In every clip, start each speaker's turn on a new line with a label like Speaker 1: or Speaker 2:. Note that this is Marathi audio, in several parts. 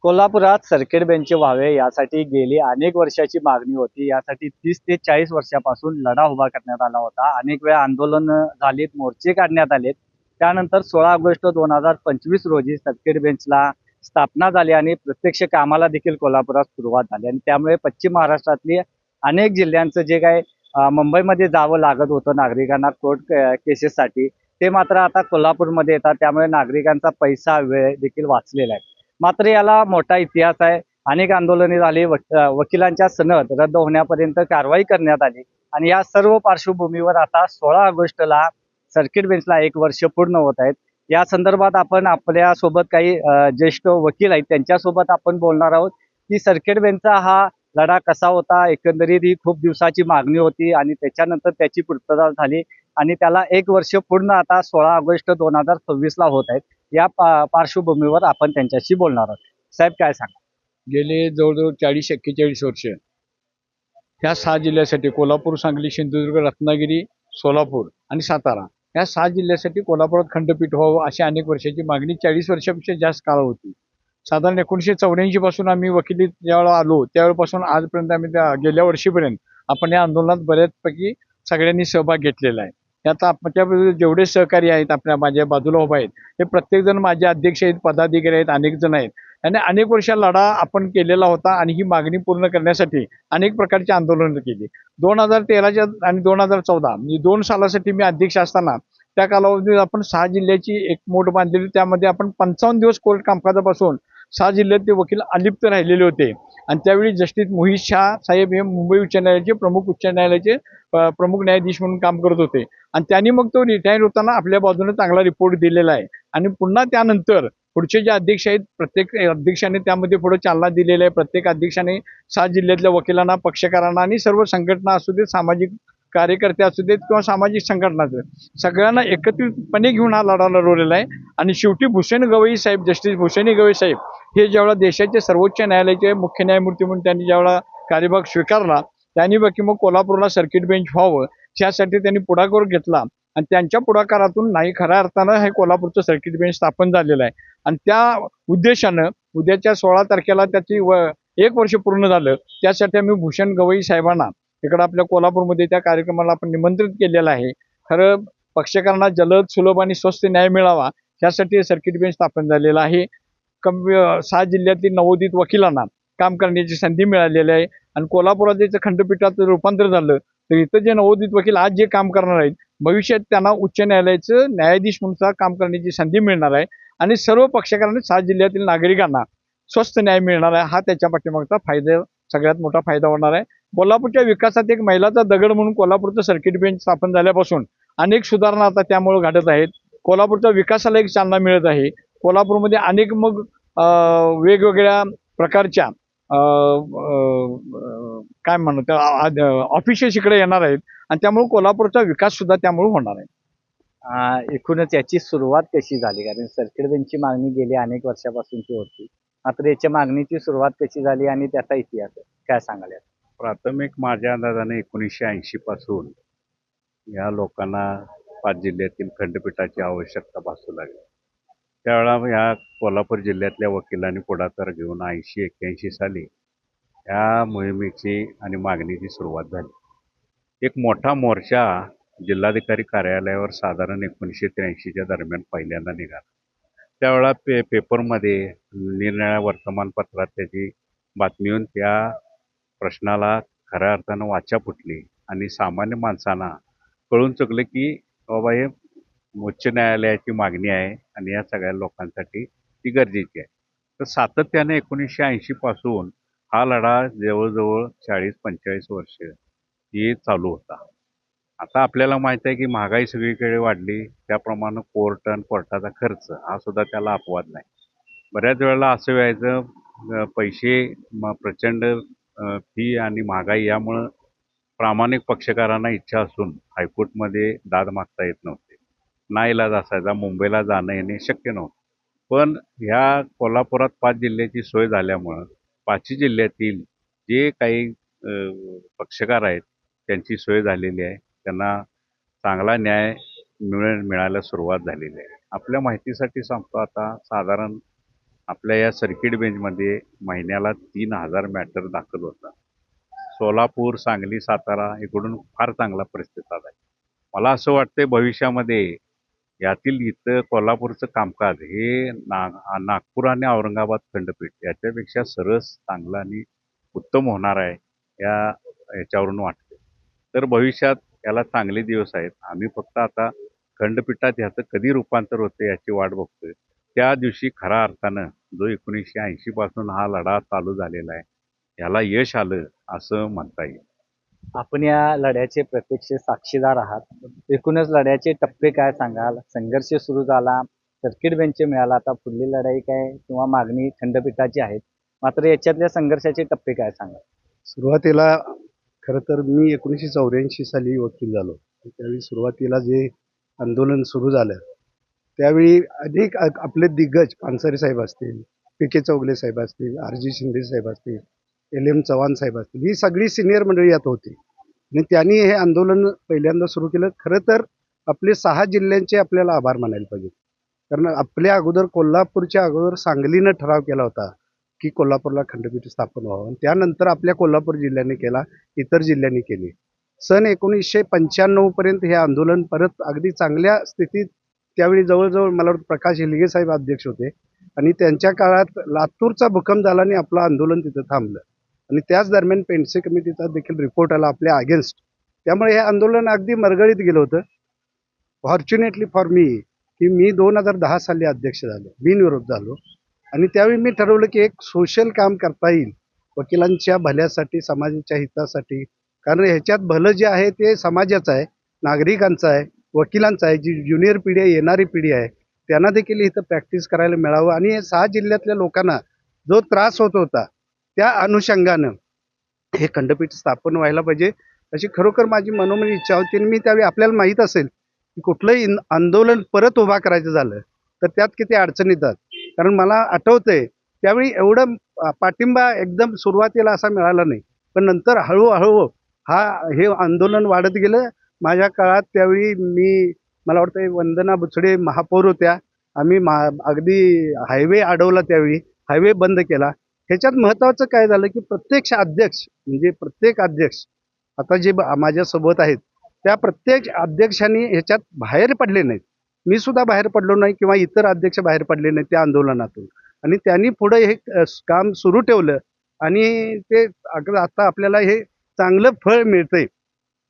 Speaker 1: कोल्हापुरात सर्किट बेंच व्हावे यासाठी गेली अनेक वर्षाची मागणी होती. यासाठी 30 ते 40 वर्षापासून लढा उभा करण्यात आला होता. अनेक वेळा आंदोलन झालीत, मोर्चे काढण्यात आलेत. त्यानंतर 16 ऑगस्ट 2025 रोजी सर्किट बेंचला स्थापना झाली आणि प्रत्यक्ष कामाला देखील कोल्हापुरात सुरुवात झाली आणि त्यामुळे पश्चिम महाराष्ट्रातली अनेक जिल्ह्यांचं जे काही मुंबईमध्ये जावं लागत होतं नागरिकांना कोर्ट केसेससाठी, ते मात्र आता कोल्हापूरमध्ये येतात. त्यामुळे नागरिकांचा पैसा, वेळ देखील वाचलेला आहे. मात्र याला मोठा इतिहास आहे. अनेक आंदोलने झाली, वकिलांच्या सनद रद्द होण्यापर्यंत कारवाई करण्यात आली आणि या सर्व पार्श्वभूमीवर आता 16 ऑगस्टला सर्किट बेंचला 1 वर्ष पूर्ण होत आहेत. या संदर्भात आपण आपल्या सोबत काही ज्येष्ठ वकील आहेत त्यांच्यासोबत आपण बोलणार आहोत की सर्किट बेंचचा हा लढा कसा होता. एकंदरीत ही खूप दिवसाची मागणी होती आणि त्याच्यानंतर त्याची पूर्तता झाली आणि त्याला 1 वर्ष पूर्ण आता 16 ऑगस्ट 2026ला होत आहेत. या पार्श्वभूमीवर आपण त्यांच्याशी बोलणार आहोत. साहेब काय सांगा?
Speaker 2: गेले जवळजवळ 40-41 वर्ष ह्या 6 जिल्ह्यासाठी कोल्हापूर, सांगली, सिंधुदुर्ग, रत्नागिरी, सोलापूर आणि सातारा ह्या 6 जिल्ह्यासाठी कोल्हापुरात खंडपीठ व्हावं अशी अनेक वर्षाची मागणी 40 वर्षापेक्षा जास्त काळ होती. साधारण 1984 पासून आम्ही वकिलीत ज्यावेळेला आलो त्यावेळेपासून आजपर्यंत आम्ही गेल्या वर्षीपर्यंत आपण या आंदोलनात बऱ्याचपैकी सगळ्यांनी सहभाग घेतलेला आहे. त्यात त्याबद्दल जेवढे सहकारी आहेत आपल्या माझ्या बाजूला उभा आहेत हे प्रत्येकजण माझे अध्यक्ष आहेत, पदाधिकारी आहेत, अनेक जण आहेत आणि अनेक वर्ष लढा आपण केलेला होता आणि ही मागणी पूर्ण करण्यासाठी अनेक प्रकारची आंदोलनं केली. 2013च्या आणि 2014 म्हणजे 2 सालासाठी मी अध्यक्ष असताना त्या कालावधीत आपण 6 जिल्ह्याची एक मोठ बांधलेली. त्यामध्ये आपण 55 दिवस कोर्ट कामकाजापासून 6 जिल्ह्यातले वकील अलिप्त राहिलेले होते आणि त्यावेळी जस्टिस मोहित शाह साहेब हे मुंबई उच्च न्यायालयाचे प्रमुख उच्च न्यायालयाचे प्रमुख न्यायाधीश म्हणून काम करत होते आणि त्यांनी मग तो रिटायर होताना आपल्या बाजूने चांगला रिपोर्ट दिलेला आहे आणि पुन्हा त्यानंतर पुढचे जे अध्यक्ष आहेत प्रत्येक अध्यक्षाने त्यामध्ये पुढे चालना दिलेली आहे. प्रत्येक अध्यक्षाने 7 जिल्ह्यातल्या वकिलांना, पक्षकारांना आणि सर्व संघटना असू देत, सामाजिक कार्यकर्ते असू देत किंवा सामाजिक संघटना असू देत, सगळ्यांना एकत्रितपणे घेऊन हा लढा लढवलेला आहे आणि शेवटी भूषण गवई साहेब, जस्टिस भूषणी गवई साहेब हे ज्यावेळेला देशाचे सर्वोच्च न्यायालयाचे मुख्य न्यायमूर्ती म्हणून त्यांनी ज्यावेळेला कार्यभाग स्वीकारला त्यांनी बाकी मग कोल्हापूरला सर्किट बेंच व्हावं त्यासाठी त्यांनी पुढाकार घेतला आणि त्यांच्या पुढाकारातून नाही खऱ्या अर्थानं हे कोल्हापूरचं सर्किट बेंच स्थापन झालेलं आहे आणि त्या उद्देशानं उद्याच्या 16 तारखेला त्याची 1 वर्ष पूर्ण झालं. त्यासाठी आम्ही भूषण गवई साहेबांना इकडं आपल्या कोल्हापूरमध्ये त्या कार्यक्रमाला आपण निमंत्रित केलेलं आहे. खरं पक्षकारांना जलद, सुलभ आणि स्वस्त न्याय मिळावा यासाठी सर्किट बेंच स्थापन झालेला आहे. 6 जिल्ह्यातील नवोदित वकिलांना काम करण्याची संधी मिळालेली आहे आणि कोल्हापुरात ज्याचं खंडपीठात रूपांतर झालं तर इथं जे नवोदित वकील आज जे काम करणार आहेत भविष्यात त्यांना उच्च न्यायालयाचं न्यायाधीश म्हणून काम करण्याची संधी मिळणार आहे आणि सर्व पक्षकारांना 6 जिल्ह्यातील नागरिकांना स्वस्त न्याय मिळणार आहे. हा त्याच्या पाठीमागचा फायदा, सगळ्यात मोठा फायदा होणार आहे. कोल्हापूरच्या विकासात एक मैलाचा दगड म्हणून कोल्हापूरचं सर्किट बेंच स्थापन झाल्यापासून अनेक सुधारणा आता त्यामुळे घडत आहेत. कोल्हापूरच्या विकासाला एक चालना मिळत आहे. कोल्हापूरमध्ये अनेक मग वेगवेगळ्या प्रकारच्या काय म्हणतात ऑफिसेस इकडे येणार आहेत आणि त्यामुळे कोल्हापूरचा विकास सुद्धा त्यामुळे होणार आहे.
Speaker 1: एकूणच याची सुरुवात कशी झाली? कारण सर्किट बेंचची मागणी गेली अनेक वर्षापासूनची होती. मात्र याच्या मागणीची सुरुवात कशी झाली आणि त्याचा इतिहास काय सांगाल?
Speaker 3: प्राथमिक माझ्या अंदाजाने 1980 पासून या लोकांना 5 जिल्ह्यातील खंडपीठाची आवश्यकता भासू लागली. त्यावेळेला ह्या कोल्हापूर जिल्ह्यातल्या वकिलांनी पुढाकार घेऊन 80-81 साली ह्या मोहिमेची आणि मागणीची सुरुवात झाली. एक मोठा मोर्चा जिल्हाधिकारी कार्यालयावर साधारण 1983च्या दरम्यान पहिल्यांदा निघाला. त्यावेळेला पेपरमध्ये निरनिराळ्या वर्तमानपत्रात त्याची बातमी येऊन त्या प्रश्नाला खऱ्या अर्थानं वाचा फुटली आणि सामान्य माणसांना कळून चुकलं की बाबा हे उच्च न्यायालयाची मागणी आहे आणि या सगळ्या लोकांसाठी ती गरजेची आहे. तर सातत्याने 1980 पासून हा लढा जवळजवळ 40-45 वर्ष ही चालू होता. आता आपल्याला माहीत आहे की महागाई सगळीकडे वाढली, त्याप्रमाणे कोर्ट आणि कोर्टाचा खर्च हा सुद्धा त्याला अपवाद नाही. बऱ्याच वेळेला असं व्हायचं पैसे प्रचंड फी आणि महागाई यामुळं प्रामाणिक पक्षकारांना इच्छा असून हायकोर्टमध्ये दाद मागता येत नव्हते. नाईलाज असायचा, मुंबईला जाणं येणे शक्य नव्हतं. पण ह्या कोल्हापुरात 5 जिल्ह्याची सोय झाल्यामुळं 5ही जिल्ह्यातील जे काही पक्षकार आहेत त्यांची सोय झालेली आहे. त्यांना चांगला न्याय मिळायला सुरुवात झालेली आहे. आपल्या माहितीसाठी सांगतो, आता साधारण आपल्या या सर्किट बेंचमध्ये महिन्याला 3,000 मॅटर दाखल होतात. सोलापूर, सांगली, सातारा इकडून फार चांगला प्रतिसाद आहे. मला असं वाटतंय भविष्यामध्ये यातील इथं कोल्हापूरचं कामकाज हे नागपूर आणि औरंगाबाद खंडपीठ याच्यापेक्षा सरस, चांगलं आणि उत्तम होणार आहे याच्यावरून वाटते. तर भविष्यात याला चांगले दिवस आहेत. आम्ही फक्त आता खंडपीठात ह्याचं कधी रूपांतर होतं याची वाट बघतोय. त्या दिवशी खऱ्या अर्थानं जो 1980 पासून हा लढा चालू झालेला आहे याला यश आलं असं म्हणता येईल.
Speaker 1: आपण या लढ्याचे प्रत्यक्ष साक्षीदार आहात. एकूणच लढ्याचे टप्पे काय सांगाल? संघर्ष सुरू झाला, सर्किट बेंच मिळाला, आता पुढली लढाई काय किंवा मागणी खंडपीठाची आहे, मात्र याच्यातल्या संघर्षाचे टप्पे काय सांगाल?
Speaker 4: सुरुवातीला खरं तर मी 1984 साली वकील झालो. त्यावेळी सुरुवातीला जे आंदोलन सुरू झालं त्यावेळी अनेक आपले दिग्गज पानसरे साहेब असतील, पी.के. चौगले साहेब असतील, आर.जी. शिंदे साहेब असतील, एल.एम. चव्हाण साहेब असतील, ही सगळी सिनियर मंडळी यात होती आणि त्यांनी हे आंदोलन पहिल्यांदा सुरू केलं. खरं तर आपले 6 जिल्ह्यांचे आपल्याला आभार मानायला पाहिजे. कारण आपल्या अगोदर कोल्हापूरच्या अगोदर सांगलीनं ठराव केला होता की कोल्हापूरला खंडपीठ स्थापन व्हावं आणि त्यानंतर आपल्या कोल्हापूर जिल्ह्याने केला, इतर जिल्ह्यांनी केली. सन 1995 पर्यंत हे आंदोलन परत अगदी चांगल्या स्थितीत, त्यावेळी जवळजवळ मला वाटतं प्रकाश हिलगे साहेब अध्यक्ष होते आणि त्यांच्या काळात लातूरचा भूकंप झाला आणि आपलं आंदोलन तिथं थांबलं आणि त्याच दरम्यान पेंडसे कमिटीचा देखील रिपोर्ट आला आपल्या अगेन्स्ट. त्यामुळे हे आंदोलन अगदी मरगळीत गेलं होतं. फॉर्च्युनेटली फॉर मी की मी 2010 साली अध्यक्ष झालो, बिनविरोध झालो आणि त्यावेळी मी ठरवलं की एक सोशल काम करता येईल वकिलांच्या भल्यासाठी, समाजाच्या हितासाठी. कारण ह्याच्यात भलं जे आहे ते समाजाचं आहे, नागरिकांचं आहे, वकिलांचं आहे. जी ज्युनियर पिढी आहे, येणारी पिढी आहे, त्यांना देखील इथं प्रॅक्टिस करायला मिळावं आणि हे 6 जिल्ह्यातल्या लोकांना जो त्रास होत होता त्या अनुषंगानं हे खंडपीठ स्थापन व्हायला पाहिजे अशी खरोखर माझी मनोमनी इच्छा होती. आणि मी त्यावेळी आपल्याला माहीत असेल की कुठलंही आंदोलन परत उभा करायचं झालं तर त्यात किती अडचणी येतात. कारण मला आठवतंय त्यावेळी एवढं पाठिंबा एकदम सुरुवातीला असा मिळाला नाही, पण नंतर हळूहळू हे आंदोलन वाढत गेलं. माझ्या काळात त्यावेळी मला वाटतं वंदना बुचडे महापौर होत्या. आम्ही अगदी हायवे अडवला, त्यावेळी हायवे बंद केला. ह्याच्यात महत्त्वाचं काय झालं की प्रत्यक्ष अध्यक्ष म्हणजे प्रत्येक अध्यक्ष आता जे माझ्यासोबत आहेत त्या प्रत्येक अध्यक्षांनी ह्याच्यात बाहेर पडले नाहीत. मी सुद्धा बाहेर पडलो नाही किंवा इतर अध्यक्ष बाहेर पडले नाहीत त्या आंदोलनातून आणि त्यांनी पुढे हे काम सुरू ठेवलं आणि ते आता आपल्याला हे चांगलं फळ मिळतंय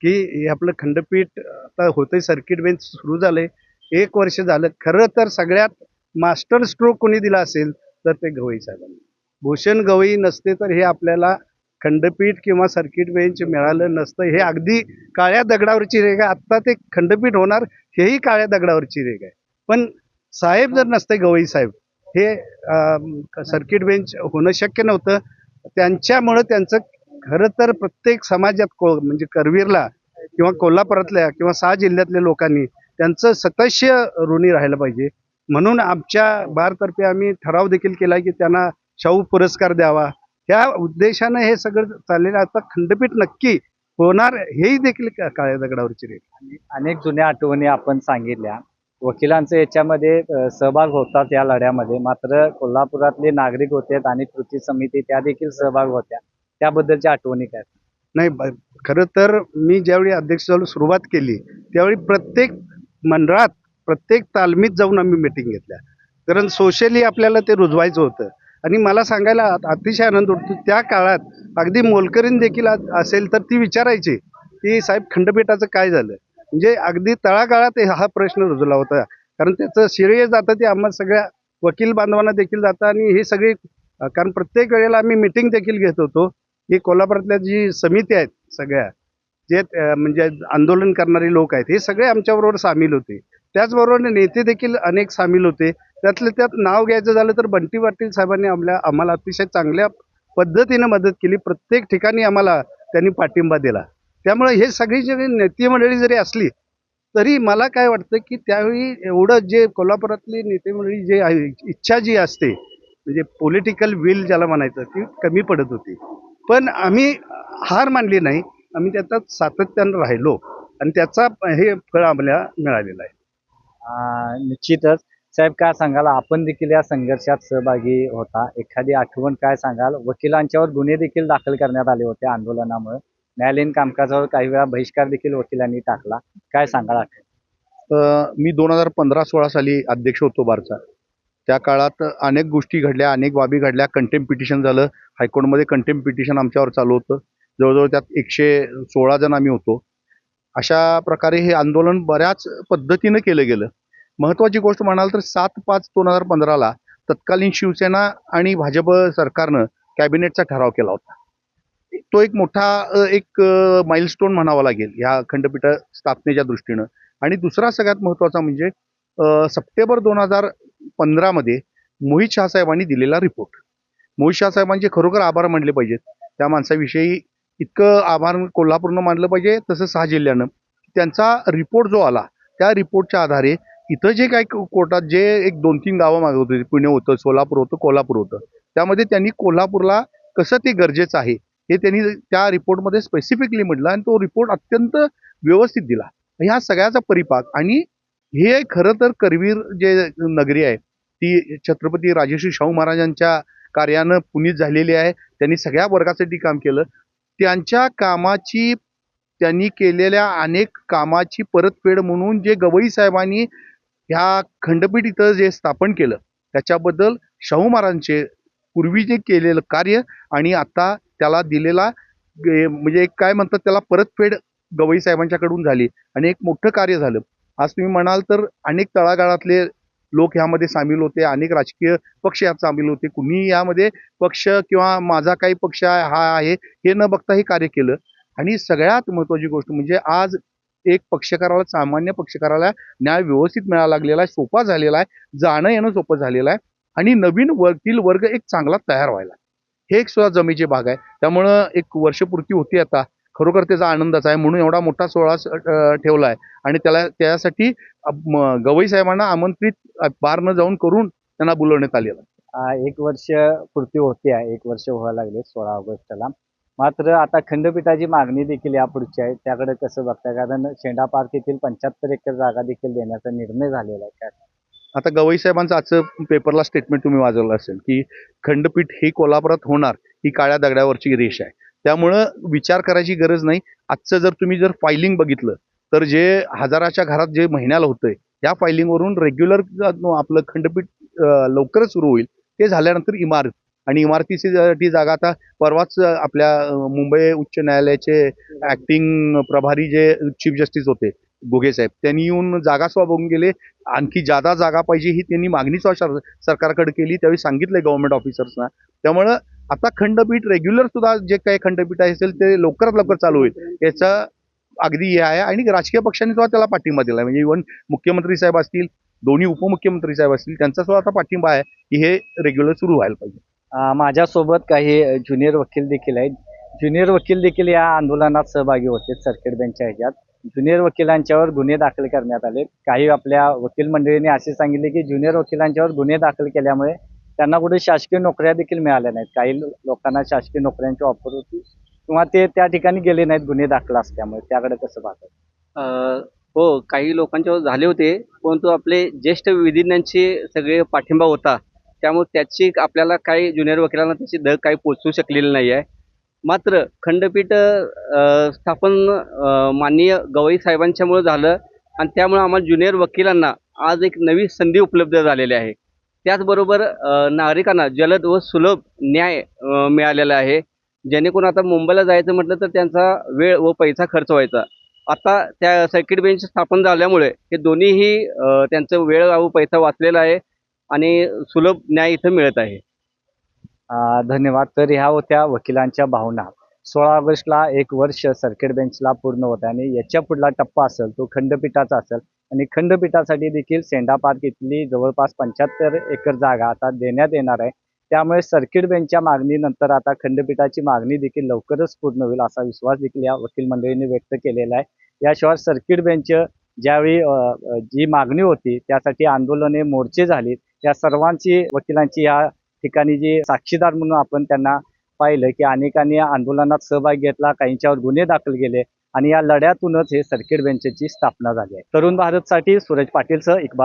Speaker 4: की हे आपलं खंडपीठ आता होतंय, सर्किट बेंच सुरू झालंय, 1 वर्ष झालं. खरं तर सगळ्यात मास्टर स्ट्रोक कोणी दिला असेल तर ते गवई साहेबांनी. भूषण गवई नसते तर हे आपल्याला खंडपीठ किंवा सर्किट बेंच मिळालं नसतं. हे अगदी काळ्या दगडावरची रेघ आहे. आत्ता ते खंडपीठ होणार हेही काळ्या दगडावरची रेघ आहे. पण साहेब जर नसते, गवई साहेब, हे सर्किट बेंच होणं शक्य नव्हतं. त्यांच्यामुळं त्यांचं खरं तर प्रत्येक समाजात म्हणजे करवीरला किंवा कोल्हापुरातल्या किंवा 6 जिल्ह्यातल्या लोकांनी त्यांचं सतश्य ऋणी राहायला पाहिजे. म्हणून आमच्या बारतर्फे आम्ही ठराव देखील केला की त्यांना शाहू पुरस्कार द्यावा. ह्या उद्देशानं हे सगळं चाललेलं. आता खंडपीठ नक्की होणार हेही देखील काळ्या दगडावरची रेघ.
Speaker 1: अनेक जुन्या आठवणी आपण सांगितल्या. वकिलांचं याच्यामध्ये सहभाग होतात या लढ्यामध्ये, मात्र कोल्हापुरातले नागरिक होते आणि कृती समिती त्या देखील सहभाग होत्या. त्याबद्दलच्या आठवणी काय?
Speaker 4: नाही, खरं तर मी ज्यावेळी अध्यक्ष झालो सुरुवात केली त्यावेळी प्रत्येक मंडळात, प्रत्येक तालमीत जाऊन आम्ही मिटिंग घेतल्या. कारण सोशली आपल्याला ते रुजवायचं होतं. आणि मला सांगायला अतिशय आनंद होतो त्या काळात अगदी मोलकरीण देखील असेल तर ती विचारायची की साहेब खंडपीठाचं काय झालं. म्हणजे अगदी तळागाळात हा प्रश्न रुजला होता. कारण त्याचं श्रेय जातं ते आम्हाला सगळ्या वकील बांधवांना देखील जातं. आणि हे सगळे कारण प्रत्येक वेळेला आम्ही मिटिंग देखील घेत होतो की कोल्हापुरातल्या जी समिती आहेत सगळ्या, जे म्हणजे आंदोलन करणारे लोक आहेत, हे सगळे आमच्याबरोबर सामील होते. त्याचबरोबर नेते देखील अनेक सामील होते. त्यातलं त्यात नाव घ्यायचं झालं तर बंटी पाटील साहेबांनी आम्हाला अतिशय चांगल्या पद्धतीनं मदत केली. प्रत्येक ठिकाणी आम्हाला त्यांनी पाठिंबा दिला. त्यामुळे हे सगळी जी नेते मंडळी जरी असली तरी मला काय वाटतं की त्यावेळी एवढं जे कोल्हापुरातली नेते मंडळी जे आहे, इच्छा जी असते म्हणजे पॉलिटिकल विल ज्याला म्हणायचं, ती कमी पडत होती. पण आम्ही हार मानली नाही. आम्ही त्याच्यात सातत्यानं राहिलो आणि त्याचा हे फळ आम्हाला मिळालेलं आहे.
Speaker 1: निश्चितच साहेब काय सांगाल, आपण देखील या संघर्षात सहभागी होता, एखादी आठवण काय सांगाल? वकिलांच्यावर गुन्हे देखील दाखल करण्यात आले होते आंदोलनामुळे, न्यायालयीन कामकाजावर काही वेळा बहिष्कार देखील वकिलांनी टाकला, काय सांगाल आठवण?
Speaker 4: मी 2015-16 साली अध्यक्ष होतो बारचा. त्या काळात अनेक गोष्टी घडल्या, अनेक बाबी घडल्या. कंटेम्प्ट पिटिशन झालं, हायकोर्टमध्ये कंटेम्प्ट पिटिशन आमच्यावर चालू होतं. जवळजवळ त्यात 116 जण आम्ही होतो. अशा प्रकारे हे आंदोलन बऱ्याच पद्धतीनं केलं गेलं. महत्त्वाची गोष्ट म्हणाल तर 7/5/2015ला तत्कालीन शिवसेना आणि भाजप सरकारनं कॅबिनेटचा ठराव केला होता. तो एक मोठा माइलस्टोन म्हणावा लागेल ह्या खंडपीठ स्थापनेच्या दृष्टीनं. आणि दुसरा सगळ्यात महत्त्वाचा म्हणजे सप्टेंबर 2015मध्ये मोहित शहासाहेबांनी दिलेला रिपोर्ट. मोहित शहासाहेबांचे खरोखर आभार मानले पाहिजेत. त्या माणसाविषयी इतकं आभार कोल्हापूरनं मानलं पाहिजे, तसं 6 जिल्ह्यानं. त्यांचा रिपोर्ट जो आला, त्या रिपोर्टच्या आधारे इथं जे काही कोर्टात जे एक 2-3 गावं मागत होती, पुणे होतं, सोलापूर होतं, कोल्हापूर होतं, त्यामध्ये त्यांनी कोल्हापूरला कसं ते गरजेचं आहे हे त्यांनी त्या रिपोर्टमध्ये स्पेसिफिकली म्हटलं आणि तो रिपोर्ट अत्यंत व्यवस्थित दिला. ह्या सगळ्याचा परिपाक आणि हे खरं तर करवीर जे नगरी आहे ती छत्रपती राजर्षी शाहू महाराजांच्या कार्यानं पुनीत झालेली आहे. त्यांनी सगळ्या वर्गासाठी काम केलं. त्यांच्या कामाची, त्यांनी केलेल्या अनेक कामाची परतफेड म्हणून जे गवई साहेबांनी ह्या खंडपीठ इथं जे स्थापन केलं, त्याच्याबद्दल शाहू महाराजांचे पूर्वी जे केलेलं कार्य आणि आता त्याला दिलेला म्हणजे एक काय म्हणतात त्याला परतफेड गवई साहेबांच्याकडून झाली आणि एक मोठं कार्य झालं. आज तुम्ही म्हणाल तर अनेक तळागाळातले लोक ह्यामध्ये सामील होते, अनेक राजकीय पक्ष यात सामील होते. कुणीही यामध्ये पक्ष किंवा माझा काही पक्ष हा आहे हे न बघता हे कार्य केलं. आणि सगळ्यात महत्त्वाची गोष्ट म्हणजे आज एक पक्षकाराला, सामान्य पक्षकाराला न्याय व्यवस्थित मिळायला लागलेला आहे, सोपा झालेला आहे, जाणं येणं सोपं झालेलं आहे आणि नवीन वकील वर्ग एक चांगला तयार व्हायला. हे एक सुद्धा जमेची भाग आहे. त्यामुळं एक वर्षपूर्ती होती आता, खरोखर त्याचा आनंदाचा आहे. म्हणून एवढा मोठा सोहळा ठेवला आहे आणि त्यासाठी गवई साहेबांना आमंत्रित बारनं जाऊन करून त्यांना बोलवण्यात आलेलं आहे.
Speaker 1: 1 वर्ष पूर्ती होते आहे, 1 वर्ष व्हायला लागले 16 ऑगस्टला. मात्र आता खंडपीठाची मागणी देखील यापुढची आहे, त्याकडे कसं बघताय? कारण शेंडा पार्क येथील 75 एकर जागा देखील देण्याचा निर्णय झालेला आहे. काय
Speaker 4: आता गवई साहेबांचं आजचं पेपरला स्टेटमेंट तुम्ही वाचवलं असेल की खंडपीठ ही कोल्हापुरात होणार, ही काळ्या दगडावरची रेष आहे. त्यामुळं विचार करायची गरज नाही. आजचं जर फायलिंग बघितलं तर जे हजाराच्या घरात जे महिन्याला होतंय, या फायलिंगवरून रेग्युलर आपलं खंडपीठ लवकरच सुरू होईल. ते झाल्यानंतर इमारत आणि इमारतीची जागा आता परवाच आपल्या मुंबई उच्च न्यायालयाचे ऍक्टिंग प्रभारी जे चीफ जस्टिस होते घुगे साहेब, त्यांनी येऊन जागा सुद्धा बघून गेले. आणखी जादा जागा पाहिजे ही त्यांनी मागणी सुद्धा सरकारकडे केली. त्यावेळी सांगितलंय गव्हर्नमेंट ऑफिसर्सना. त्यामुळं आता खंडपीठ रेग्युलर सुद्धा जे काही खंडपीठ असेल ते लवकरात लवकर चालू होईल याचं अगदी हे आहे. आणि राजकीय पक्षांनी सुद्धा त्याला पाठिंबा दिला. म्हणजे इव्हन मुख्यमंत्री साहेब असतील, दोन्ही उपमुख्यमंत्री साहेब असतील, त्यांचा सुद्धा आता पाठिंबा आहे की हे रेग्युलर सुरू व्हायला पाहिजे.
Speaker 1: माझ्यासोबत काही ज्युनियर वकील देखील आहेत. ज्युनियर वकील देखील या आंदोलनात सहभागी होते. सर्किट बेंचच्या ह्याच्यात ज्युनियर वकिलांच्यावर गुन्हे दाखल करण्यात आले. काही आपल्या वकील मंडळींनी असे सांगितले की ज्युनियर वकिलांच्यावर गुन्हे दाखल केल्यामुळे त्यांना कुठे शासकीय नोकऱ्या देखील मिळाल्या नाहीत. काही लोकांना शासकीय नोकऱ्यांची ऑफर होती किंवा ते त्या ठिकाणी गेले नाहीत गुन्हे दाखल असल्यामुळे. त्याकडे कसं पाहतात?
Speaker 5: हो, काही लोकांच्यावर झाले होते, परंतु आपले ज्येष्ठ विधिज्ञांचे सगळे पाठिंबा होता. त्यामुळे त्याची आपल्याला काही ज्युनियर वकिलांना त्याची धग काही पोचू शकलेली नाही आहे. मात्र खंडपीठ स्थापन माननीय गवई साहेबांच्यामुळे झालं आणि त्यामुळे आम्हाला ज्युनियर वकिलांना आज एक नवी संधी उपलब्ध झालेली आहे. त्याचबरोबर नागरिकांना जलद व सुलभ न्याय मिळालेला आहे. जेणेकरून आता मुंबईला जायचं म्हटलं तर त्यांचा वेळ व पैसा खर्च व्हायचा. आता त्या सर्किट बेंच स्थापन झाल्यामुळे हे दोन्हीही त्यांचं वेळ व पैसा वाचलेला आहे आणि सुलभ न्याय इथं मिळत आहे.
Speaker 1: धन्यवाद. तर ह्या होत्या वकिलांच्या भावना. 16 ऑगस्टला 1 वर्ष सर्किट बेंचला पूर्ण होत आहे आणि याच्या पुढला टप्पा असेल तो खंडपीठाचा असेल आणि खंडपीठासाठी देखील सेंडा पार्क इथली जवळपास 75 एकर जागा आता देण्यात येणार आहे. त्यामुळे सर्किट बेंचच्या मागणीनंतर आता खंडपीठाची मागणी देखील लवकरच पूर्ण होईल असा विश्वास देखील या वकील मंडळींनी व्यक्त केलेला आहे. याशिवाय सर्किट बेंच ज्यावेळी जी मागणी होती त्यासाठी आंदोलने, मोर्चे झाली, या सर्वांची वकिलांची या ठिकाणी जी साक्षीदार म्हणून आपण त्यांना पाहिलं की अनेकांनी आंदोलनात सहभाग घेतला, काहींच्यावर गुन्हे दाखल केले आणि या लढ्यातूनच हे सर्किट बेंचची स्थापना झाली आहे. तरुण भारतसाठी सूरज पाटीलसह इक्बाल.